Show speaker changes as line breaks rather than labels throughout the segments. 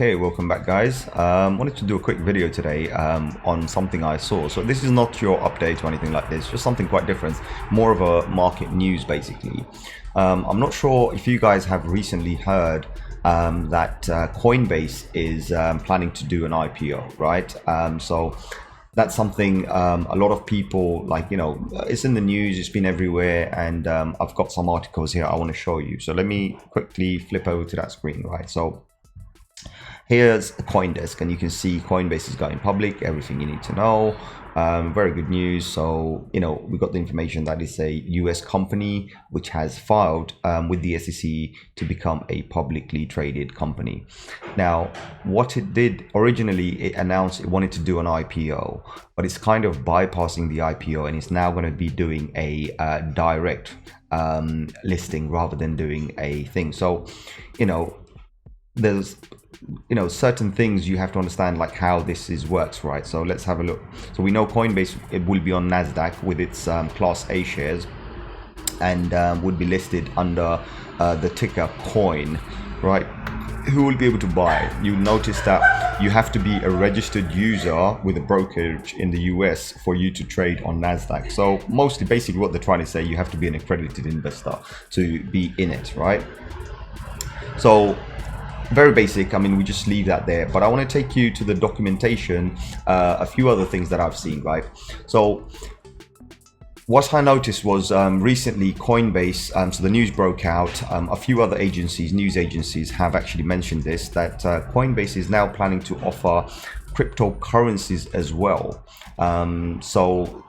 Okay, welcome back, guys. Wanted to do a quick video today on something I saw. So this is not your update or anything like this, just something quite different, more of a market news basically. I'm not sure if you guys have recently heard that Coinbase is planning to do an IPO, right? So that's something a lot of people, like, it's in the news, it's been everywhere, and I've got some articles here I want to show you. So let me quickly flip over to that screen, right? So here's CoinDesk, and you can see Coinbase is going public, everything you need to know. Very good news. So, we got the information that it's a US company which has filed with the SEC to become a publicly traded company. Now, what it did originally, it announced it wanted to do an IPO, but it's kind of bypassing the IPO, and it's now going to be doing a direct listing rather than doing a thing. So, there's certain things you have to understand, like how this works, right? So let's have a look. So we know Coinbase, it will be on NASDAQ with its Class A shares, and would be listed under the ticker COIN, right? Who will be able to buy? You notice that you have to be a registered user with a brokerage in the US for you to trade on NASDAQ. So basically what they're trying to say, you have to be an accredited investor to be in it, right? So very basic. I mean, we just leave that there, but I want to take you to the documentation, a few other things that I've seen, right? So what I noticed was recently Coinbase, so the news broke out, a few other news agencies have actually mentioned this, that Coinbase is now planning to offer cryptocurrencies as well. So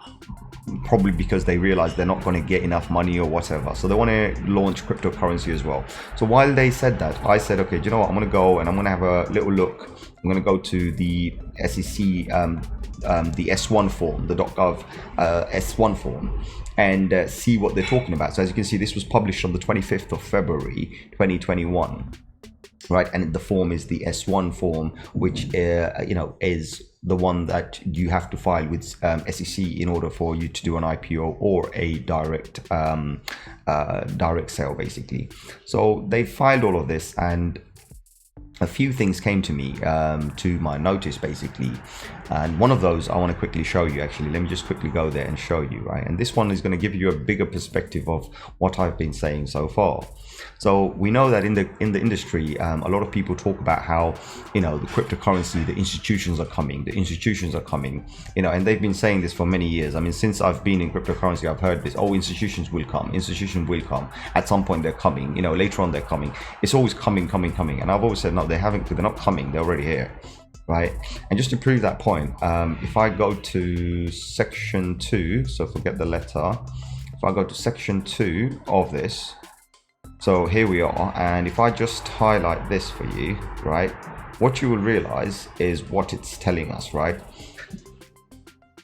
probably because they realize they're not going to get enough money or whatever, so they want to launch cryptocurrency as well. So while they said that, I said, okay, do you know what, I'm going to go and I'm going to have a little look. I'm going to go to the SEC, the S1 form, the .gov S1 form, and see what they're talking about. So as you can see, this was published on the 25th of February 2021, right? And the form is the S1 form, which is the one that you have to file with SEC in order for you to do an IPO or a direct sale, basically. So they filed all of this, and a few things came to me, to my notice, basically. And one of those I want to quickly show you. Actually, let me just quickly go there and show you, right? And this one is going to give you a bigger perspective of what I've been saying so far. So we know that in the industry, a lot of people talk about how, the cryptocurrency, the institutions are coming, and they've been saying this for many years. I mean, since I've been in cryptocurrency, I've heard this, institutions will come. At some point they're coming, later on they're coming. It's always coming. And I've always said, no, they're not coming, they're already here, right? And just to prove that point, if I go to section 2, so forget the letter, if I go to section 2 of this, so here we are, and if I just highlight this for you, right, what you will realize is what it's telling us, right?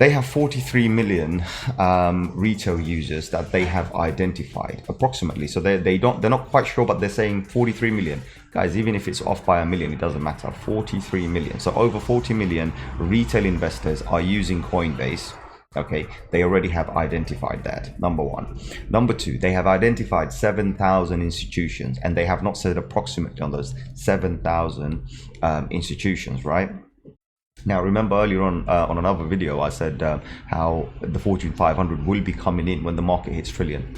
They have 43 million retail users that they have identified, approximately. So they're not quite sure, but they're saying 43 million. Guys, even if it's off by a million, it doesn't matter. 43 million. So over 40 million retail investors are using Coinbase. Okay, they already have identified that, number one. Number two, they have identified 7,000 institutions, and they have not said approximately on those 7,000 institutions, right? Now, remember earlier on another video, I said how the Fortune 500 will be coming in when the market hits trillion.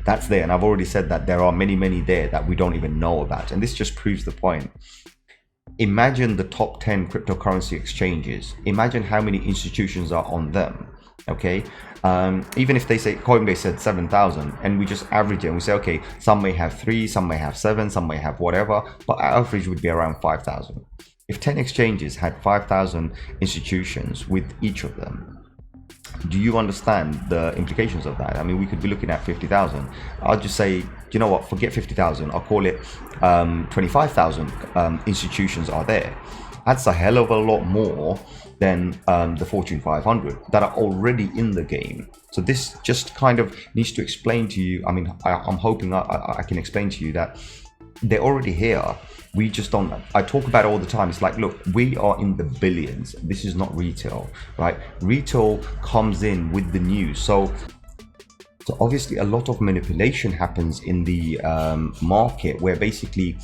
That's there, and I've already said that there are many there that we don't even know about, and this just proves the point. Imagine the top 10 cryptocurrency exchanges. Imagine how many institutions are on them. Okay, even if they say Coinbase said 7,000, and we just average it and we say, okay, some may have 3, some may have 7, some may have whatever, but our average would be around 5,000. If 10 exchanges had 5,000 institutions with each of them, do you understand the implications of that? I mean, we could be looking at 50,000. I'll just say, you know what, forget 50,000. I'll call it 25,000 institutions are there. That's a hell of a lot more than the Fortune 500 that are already in the game. So this just kind of needs to explain to you, I mean, I'm hoping I can explain to you that they're already here. We just don't. I talk about it all the time. It's like, look, we are in the billions. This is not retail, right? Retail comes in with the news. So obviously a lot of manipulation happens in the market, where basically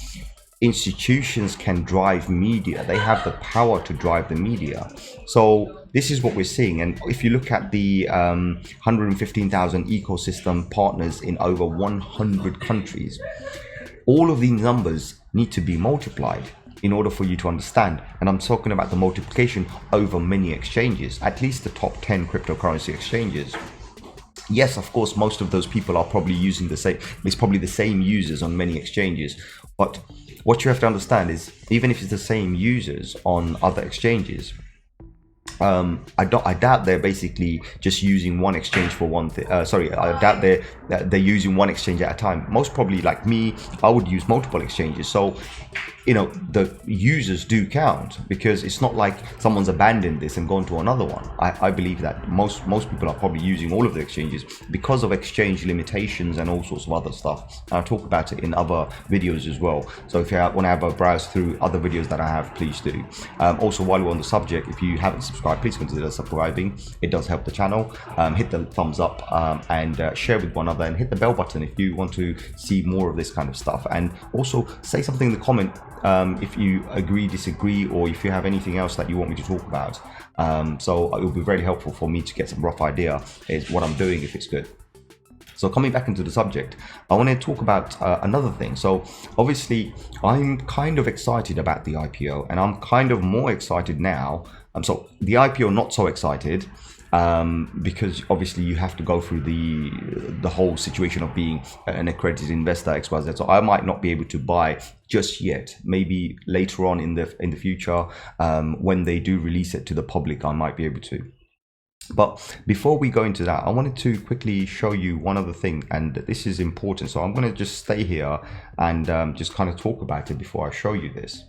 institutions can drive media. They have the power to drive the media. So this is what we're seeing. And if you look at the 115,000 ecosystem partners in over 100 countries, all of these numbers need to be multiplied in order for you to understand. And I'm talking about the multiplication over many exchanges, at least the top 10 cryptocurrency exchanges. Yes, of course, most of those people are probably using the same, it's probably the same users on many exchanges. But what you have to understand is, even if it's the same users on other exchanges, I doubt they're basically just using one exchange for one thing. I doubt they're using one exchange at a time. Most probably, like me, I would use multiple exchanges. So, you know, the users do count, because it's not like someone's abandoned this and gone to another one. I believe that most people are probably using all of the exchanges because of exchange limitations and all sorts of other stuff. And I'll talk about it in other videos as well. So if you want to have a browse through other videos that I have, please do. Also, while we're on the subject, if you haven't subscribed, please consider subscribing. It does help the channel. Hit the thumbs up and share with one another, and hit the bell button if you want to see more of this kind of stuff. And also say something in the comment if you agree, disagree, or if you have anything else that you want me to talk about. So it will be very helpful for me to get some rough idea is what I'm doing, if it's good. So coming back into the subject, I want to talk about another thing. So obviously I'm kind of excited about the IPO, and I'm kind of more excited now. So the IPO, not so excited, because obviously you have to go through the whole situation of being an accredited investor, XYZ. So I might not be able to buy just yet. Maybe later on in the future, when they do release it to the public, I might be able to. But before we go into that, I wanted to quickly show you one other thing, and this is important. So I'm going to just stay here and just kind of talk about it before I show you this.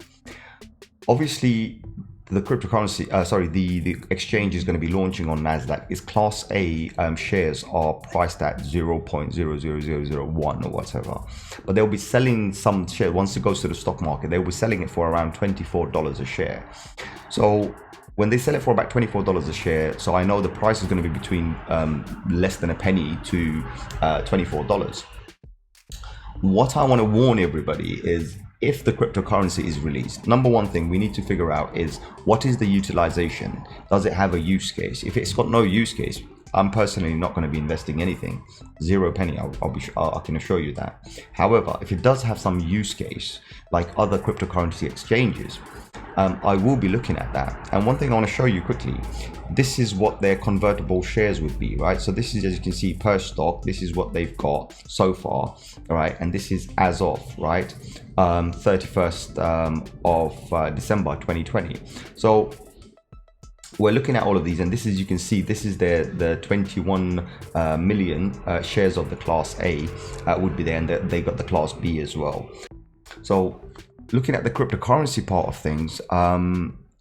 Obviously, the cryptocurrency, the exchange is going to be launching on Nasdaq. Its Class A shares are priced at 0.00001 or whatever, but they'll be selling some share once it goes to the stock market. They'll be selling it for around $24 a share. So when they sell it for about $24 a share, so I know the price is going to be between less than a penny to $24. What I want to warn everybody is, if the cryptocurrency is released, number one thing we need to figure out is, what is the utilization? Does it have a use case? If it's got no use case, I'm personally not going to be investing anything. 0 penny, I can assure you that. However, if it does have some use case, like other cryptocurrency exchanges, I will be looking at that. And one thing I want to show you quickly, this is what their convertible shares would be, right? So this is, as you can see, per stock, this is what they've got so far, all right? And this is as of, right, 31st of December 2020. So we're looking at all of these, and this is, you can see, this is the 21 million shares of the Class A would be there, and they got the Class B as well. So looking at the cryptocurrency part of things,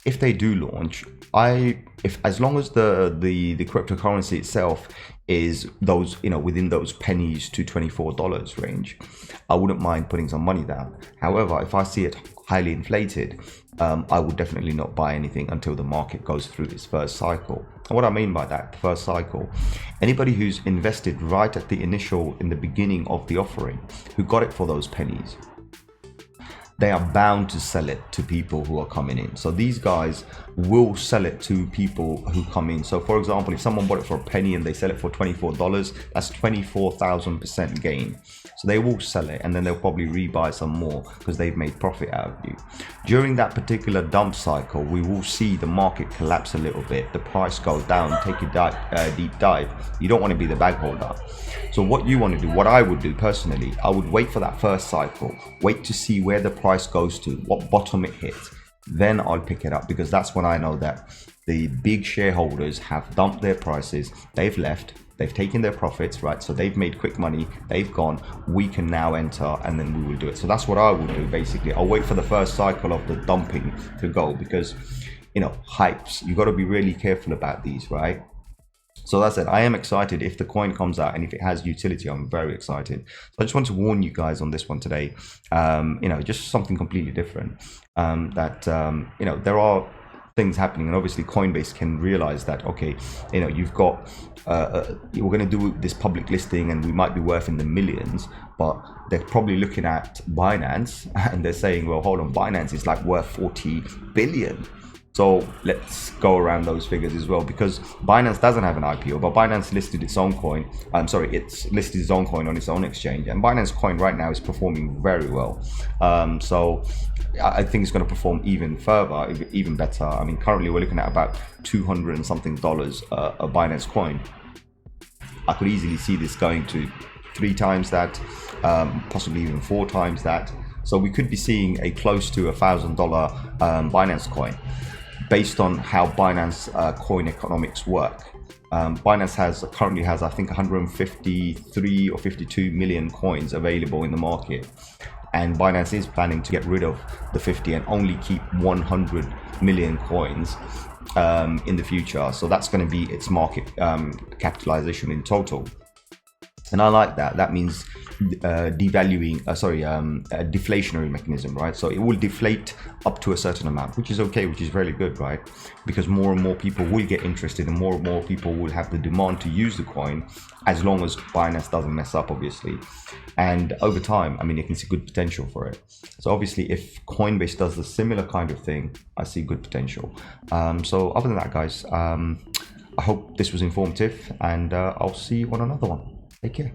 if they do launch, as long as the cryptocurrency itself is those, you know, within those pennies to $24 range, I wouldn't mind putting some money down. However, if I see it highly inflated, I would definitely not buy anything until the market goes through this first cycle. And what I mean by that, the first cycle, anybody who's invested right at the initial, in the beginning of the offering, who got it for those pennies, they are bound to sell it to people who are coming in. So these guys will sell it to people who come in. So for example, if someone bought it for a penny and they sell it for $24, that's 24,000% gain. So they will sell it, and then they'll probably rebuy some more because they've made profit out of you. During that particular dump cycle, we will see the market collapse a little bit. The price goes down, take a deep dive. You don't want to be the bag holder. So what you want to do, what I would do personally, I would wait for that first cycle, wait to see where the price goes to, what bottom it hits. Then I'll pick it up, because that's when I know that the big shareholders have dumped their prices, they've left, they've taken their profits, right? So they've made quick money, they've gone, we can now enter, and then we will do it. So that's what I will do, basically. I'll wait for the first cycle of the dumping to go, because, you know, hypes, you got to be really careful about these, right? So that's it. I am excited if the coin comes out, and if it has utility, I'm very excited. So I just want to warn you guys on this one today. You know, just something completely different. You know, there are things happening, and obviously Coinbase can realize that, okay, you know, you've got we're going to do this public listing and we might be worth in the millions, but they're probably looking at Binance and they're saying, well, hold on, Binance is like worth 40 billion. So let's go around those figures as well, because Binance doesn't have an IPO, but Binance listed its own coin. It's listed its own coin on its own exchange, and Binance coin right now is performing very well. So I think it's going to perform even further, even better. I mean, currently we're looking at about $200 and something a Binance coin. I could easily see this going to 3 times that, possibly even 4 times that. So we could be seeing a close to $1,000 Binance coin, based on how Binance coin economics work. Binance currently has, I think, 153 or 52 million coins available in the market, and Binance is planning to get rid of the 50 and only keep 100 million coins in the future. So that's going to be its market capitalization in total. And I like that. That means a deflationary mechanism, right? So it will deflate up to a certain amount, which is okay, which is really good, right? Because more and more people will get interested, and more people will have the demand to use the coin, as long as Binance doesn't mess up, obviously. And over time, I mean, you can see good potential for it. So obviously, if Coinbase does the similar kind of thing, I see good potential. So other than that, guys, I hope this was informative, and I'll see you on another one. Take care.